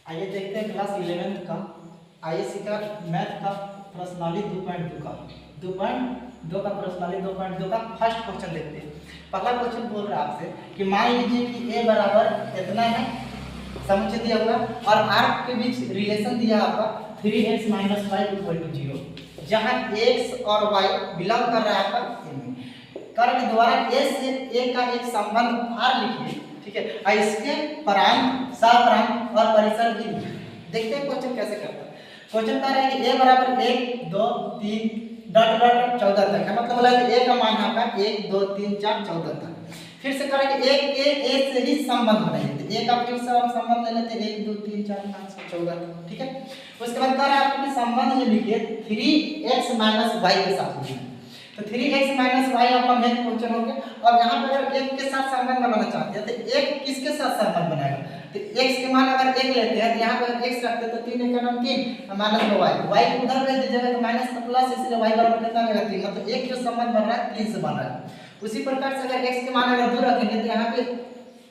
आइए देखते हैं क्लास 11th का आईएससी का मैथ का प्रश्नावली 2.2 का 2.2 का प्रश्नावली 2.2 का फर्स्ट क्वेश्चन देखते हैं। पहला क्वेश्चन बोल रहा है आपसे कि मान लीजिए कि a बराबर इतना है, समुच्चय दिया हुआ और r के बीच रिलेशन दिया आपका 3x - 5 = 0, जहां x और y बिलोंग कर रहा है आपका a में। कारण के द्वारा a से a का एक संबंध r लिखिए, ठीक है, और इसके प्रांत, सह-प्रांत और परिसर भी लिखिए। देखते हैं क्वेश्चन कैसे करता है। क्वेश्चन कह रहा है कि a बराबर 1 2 3 डॉट डॉट 14 तक है, मतलब बोला कि a का मान है आपका 1 2 3 4 14 तक। फिर से करेंगे a से ही संबंध बनाएंगे, तो a का फिर से हम संबंध ले लेते हैं 1 2 3 4 5 6 14, ठीक है। उसके बाद कह रहा है आपको कि संबंध जो लिखिए 3x - y के साथ लिखिए, तो 3x - y आपका मेन क्वेश्चन हो गया। अब यहाँ पर अगर 1 के साथ संबंध बनाना चाहते हैं तो 1 किसके साथ संबंध बनाएगा, तो x के मान अगर 1 लेते हैं तो यहाँ पर x रखते हैं तो 3 का नाम 3 माइनस y उधर भेज दीजिएगा तो माइनस का प्लस, इसलिए y बराबर कितना आएगा 3, मतलब 1 जो संबंध बन रहा है 3 से बन रहा है। उसी प्रकार से अगर x के मान अगर 2 रखेंगे तो यहाँ पे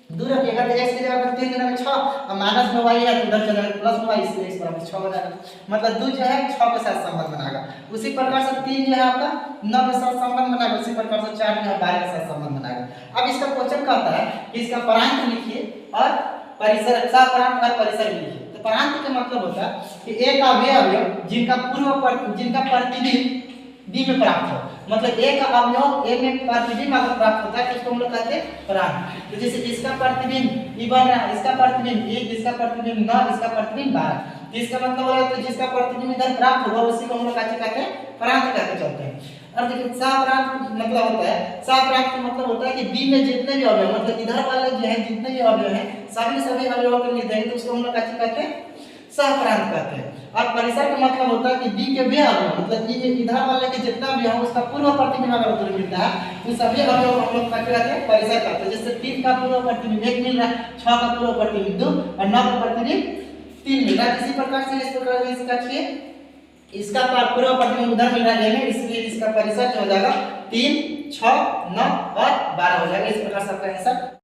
2 रखिएगा तो x की जगह पर 3 में 6 और माइनस में y है तो उधर चला जाएगा प्लस में y, इसलिए x बराबर 6 हो जाएगा, मतलब 2 जो है 6 के साथ संबंध बनाएगा। उसी प्रकार से 3 जो है आपका 9 के साथ संबंध बनाएगा, उसी प्रकार से 4 जो है 12 के साथ संबंध बनाएगा। अब इसका क्वेश्चन कहता है कि इसका प्रांत लिखिए और परिसर, सह-प्रांत और परिसर लिखिए। तो प्रांत का मतलब होता है कि एक अवयव जिनका प्रतिबिंब b में प्राप्त हो, मतलब a का अवयव a में प्रतिबिंब अगर प्राप्त होता है तो उसको हम लोग कहते हैं प्रांत। तो जैसे इसका प्रतिबिंब e बन रहा है, इसका प्रतिबिंब 1, इसका प्रतिबिंब 9, इसका प्रतिबिंब 12, इसका मतलब होगा तो जिसका प्रतिबिंब इधर प्राप्त होगा उसी को हम लोग कहते हैं प्रांत कहते चलते हैं। और देखिए सह-प्रांत मतलब होता है, सह-प्रांत का मतलब होता है कि b में जितने भी अवयव, मतलब इधर वाले जो है जितने भी अवयव हैं सभी अवयवों को मिल जाएंगे तो उसको हम लोग कहते हैं सह-प्रांत कहते हैं। और परिसर का मतलब होता है कि b के वे अवयव, मतलब ये इधर वाले के जितना भी है उसका पूर्व प्रतिबिंब अगर उधर मिलता है तो सभी अवयव हम लोग कहते हैं परिसर कहते हैं। जैसे 3 का पूर्व प्रतिबिंब 1 मिल रहा है, 6 का पूर्व प्रतिबिंब 2 और 9 का प्रतिबिंब 3 मिल रहा है। इसी प्रकार से इस प्रकार से इसका चाहिए, इसका पूर्व प्रतिबिंब उधर मिल रहा है में, इसलिए इसका परिसर जो हो जाएगा 3 6 9 और 12 हो जाएगा। इस प्रकार से आपका आंसर